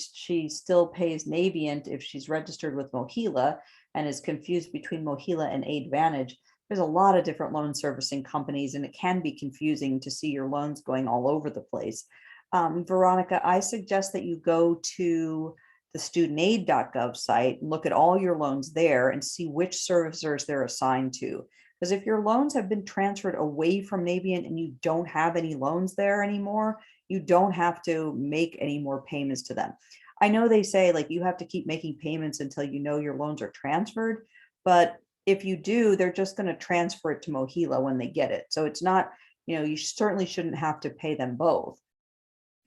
still pays Navient if she's registered with Mohila and is confused between Mohila and Aidvantage. There's a lot of different loan servicing companies, and it can be confusing to see your loans going all over the place. Veronica, I suggest that you go to the studentaid.gov site and look at all your loans there and see which servicers they're assigned to. Because if your loans have been transferred away from Navient and you don't have any loans there anymore, you don't have to make any more payments to them. I know they say like you have to keep making payments until you know your loans are transferred, but if you do, they're just going to transfer it to Mohila when they get it. So it's not, you certainly shouldn't have to pay them both.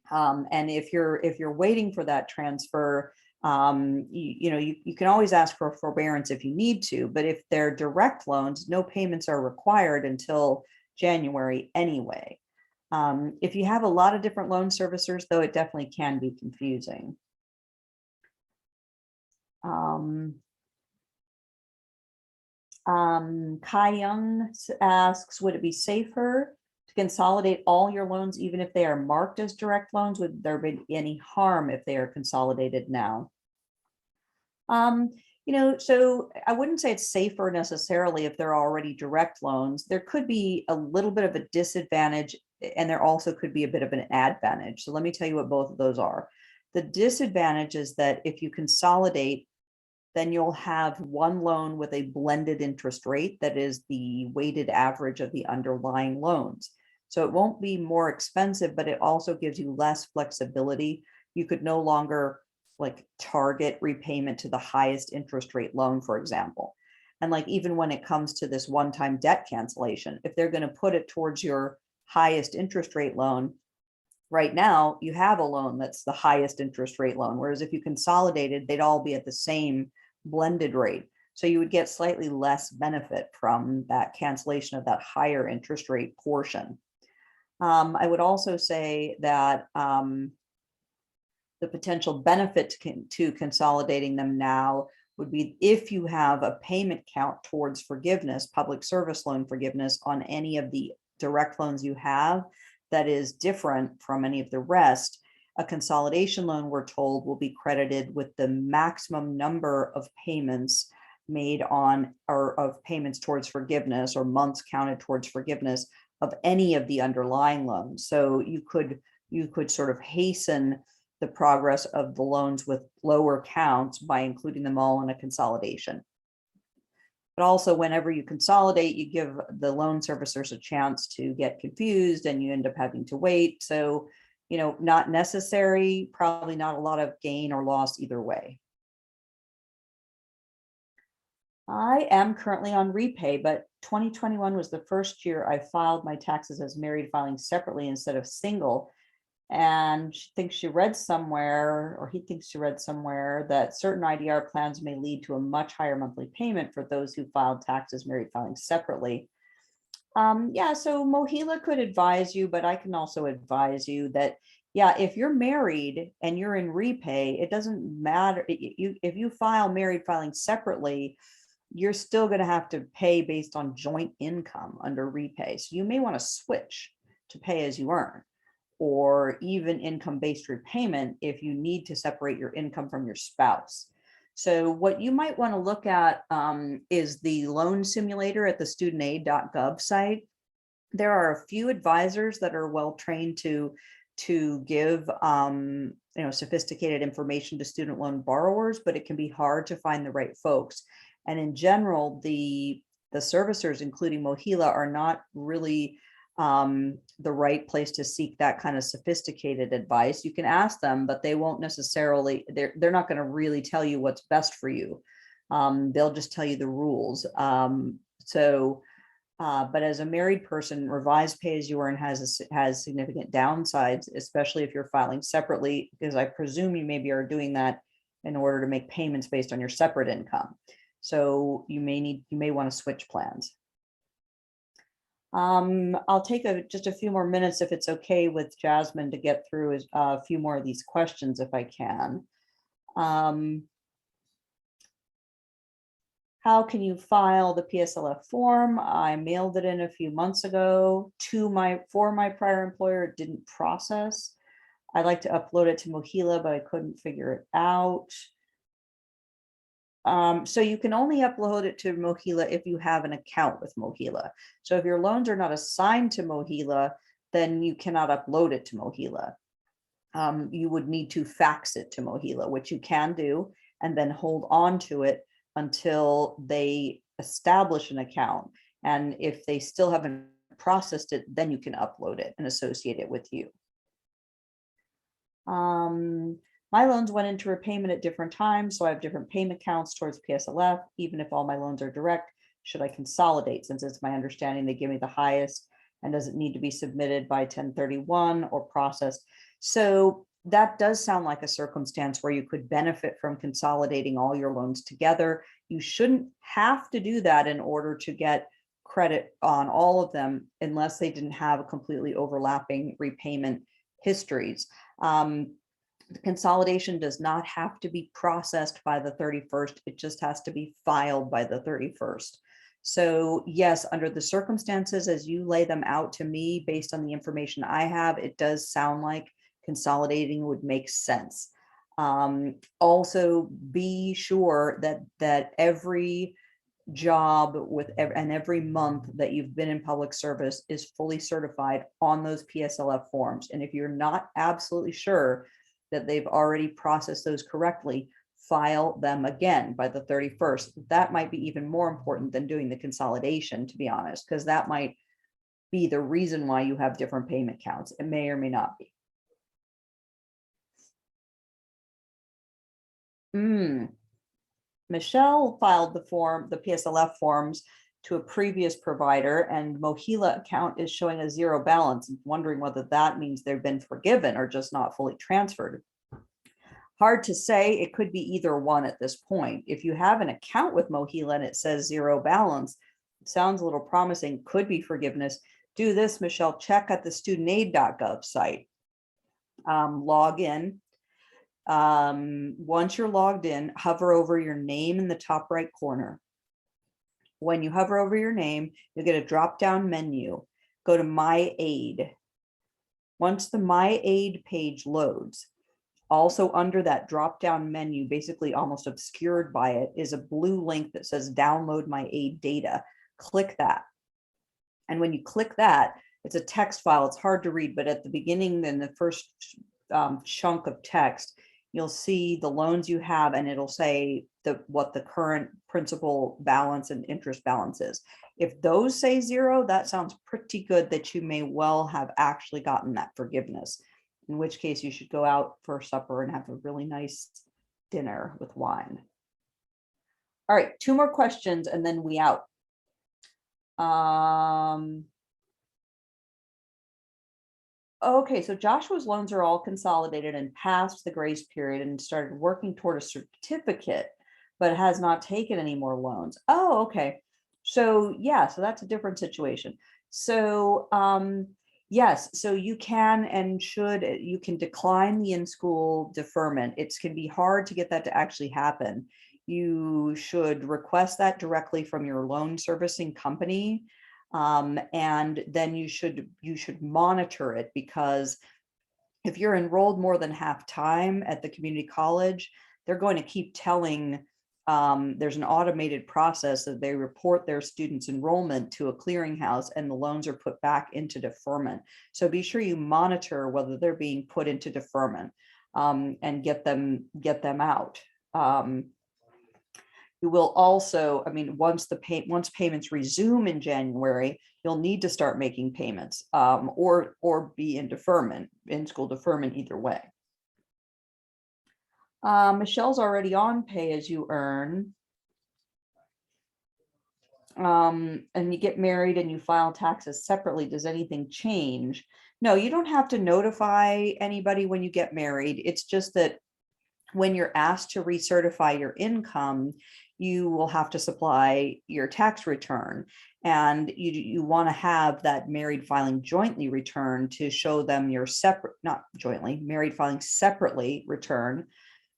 And if you're waiting for that transfer, you can always ask for forbearance if you need to, but if they're direct loans, no payments are required until January anyway. If you have a lot of different loan servicers, though, it definitely can be confusing. Kai Young asks, would it be safer to consolidate all your loans, even if they are marked as direct loans? Would there be any harm if they are consolidated now? So I wouldn't say it's safer necessarily if they're already direct loans. There could be a little bit of a disadvantage, and there also could be a bit of an advantage. So let me tell you what both of those are. The disadvantage is that if you consolidate, then you'll have one loan with a blended interest rate that is the weighted average of the underlying loans. So it won't be more expensive, but it also gives you less flexibility. You could no longer target repayment to the highest interest rate loan, for example. And even when it comes to this one-time debt cancellation, if they're going to put it towards your highest interest rate loan, right now you have a loan that's the highest interest rate loan, whereas if you consolidated, they'd all be at the same blended rate. So you would get slightly less benefit from that cancellation of that higher interest rate portion. I would also say that the potential benefit to consolidating them now would be if you have a payment count towards forgiveness, public service loan forgiveness on any of the direct loans you have that is different from any of the rest. A consolidation loan, we're told, will be credited with the maximum number of payments made on, or of payments towards forgiveness, or months counted towards forgiveness of any of the underlying loans. So you could sort of hasten the progress of the loans with lower counts by including them all in a consolidation. But also, whenever you consolidate, you give the loan servicers a chance to get confused and you end up having to wait. So, not necessary, probably not a lot of gain or loss either way. I am currently on repay, but 2021 was the first year I filed my taxes as married, filing separately instead of single. And she thinks she read somewhere, or he thinks she read somewhere, that certain IDR plans may lead to a much higher monthly payment for those who filed taxes married filing separately. Yeah, so Mohila could advise you, but I can also advise you that, yeah, if you're married and you're in repay, it doesn't matter. If you file married filing separately, you're still going to have to pay based on joint income under repay. So you may want to switch to pay as you earn, or even income-based repayment if you need to separate your income from your spouse. So what you might want to look at is the loan simulator at the studentaid.gov site. There are a few advisors that are well trained to give sophisticated information to student loan borrowers, but it can be hard to find the right folks. And in general, the servicers, including Mohila, are not really the right place to seek that kind of sophisticated advice. You can ask them, but they won't necessarily, they're not going to really tell you what's best for you. They'll just tell you the rules. But as a married person, revised pay as you earn has significant downsides, especially if you're filing separately, because I presume you maybe are doing that in order to make payments based on your separate income. So you may want to switch plans. I'll take just a few more minutes, if it's okay with Jasmine, to get through a few more of these questions if I can. How can you file the PSLF form? I mailed it in a few months ago for my prior employer. It didn't process. I'd like to upload it to Mohila, but I couldn't figure it out. So you can only upload it to Mohila if you have an account with Mohila. So if your loans are not assigned to Mohila, then you cannot upload it to Mohila. You would need to fax it to Mohila, which you can do, and then hold on to it until they establish an account. And if they still haven't processed it, then you can upload it and associate it with you. My loans went into repayment at different times, so I have different payment counts towards PSLF. Even if all my loans are direct, should I consolidate, since it's my understanding they give me the highest, and does it need to be submitted by 1031 or processed? So that does sound like a circumstance where you could benefit from consolidating all your loans together. You shouldn't have to do that in order to get credit on all of them, unless they didn't have a completely overlapping repayment histories. The consolidation does not have to be processed by the 31st. It just has to be filed by the 31st. So yes, under the circumstances as you lay them out to me, based on the information I have, it does sound like consolidating would make sense. Also, be sure that every job and every month that you've been in public service is fully certified on those PSLF forms. And if you're not absolutely sure that they've already processed those correctly, file them again by the 31st. That might be even more important than doing the consolidation, to be honest, because that might be the reason why you have different payment counts. It may or may not be. Michelle filed the PSLF forms to a previous provider, and Mohila account is showing a zero balance. Wondering whether that means they've been forgiven or just not fully transferred. Hard to say. It could be either one at this point. If you have an account with Mohila and it says zero balance, it sounds a little promising, could be forgiveness. Do this, Michelle, check at the studentaid.gov site. Log in. Once you're logged in, hover over your name in the top right corner. When you hover over your name, you'll get a drop-down menu. Go to My Aid. Once the My Aid page loads, also under that drop-down menu, basically almost obscured by it, is a blue link that says download My Aid data. Click that. And when you click that, it's a text file. It's hard to read, but at the beginning, then the first chunk of text, you'll see the loans you have, and it'll say what the current principal balance and interest balance is. If those say zero, that sounds pretty good that you may well have actually gotten that forgiveness, in which case you should go out for supper and have a really nice dinner with wine. All right, 2 more questions and then we out. Okay, so Joshua's loans are all consolidated and passed the grace period and started working toward a certificate, but has not taken any more loans. Oh, okay. So yeah, so that's a different situation. So yes, so you can and should, you can decline the in-school deferment. It can be hard to get that to actually happen. You should request that directly from your loan servicing company. And then you should monitor it, because if you're enrolled more than half time at the community college, they're going to keep telling, there's an automated process that they report their students' enrollment to a clearinghouse and the loans are put back into deferment. So be sure you monitor whether they're being put into deferment, and get them out. You will also, I mean, once payments resume in January, you'll need to start making payments, or be in deferment, in-school deferment, either way. Michelle's already on pay as you earn. And you get married and you file taxes separately. Does anything change? No, you don't have to notify anybody when you get married. It's just that when you're asked to recertify your income, you will have to supply your tax return, and you want to have that married filing jointly return to show them your separate, not jointly, married filing separately return,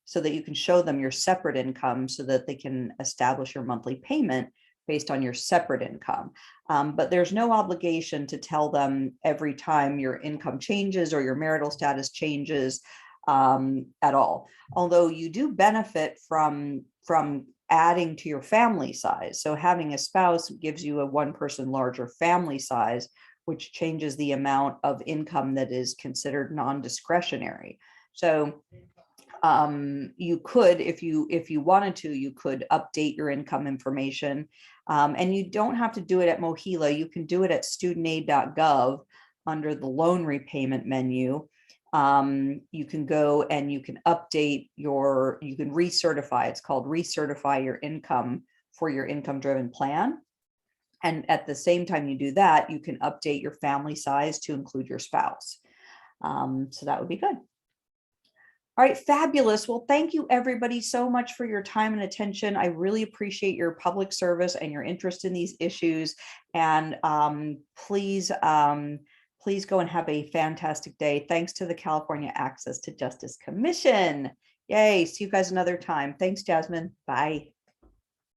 so that you can show them your separate income so that they can establish your monthly payment based on your separate income. But there's no obligation to tell them every time your income changes or your marital status changes at all. Although you do benefit from adding to your family size. So having a spouse gives you a one-person larger family size, which changes the amount of income that is considered non-discretionary. So you could, if you wanted to, you could update your income information, and you don't have to do it at Mohila. You can do it at studentaid.gov under the loan repayment menu. You can go and you can update you can recertify. It's called recertify your income for your income-driven plan. And at the same time you do that, you can update your family size to include your spouse. So that would be good. All right, fabulous. Well, thank you everybody so much for your time and attention. I really appreciate your public service and your interest in these issues. And please go and have a fantastic day. Thanks to the California Access to Justice Commission. Yay, see you guys another time. Thanks, Jasmine. Bye.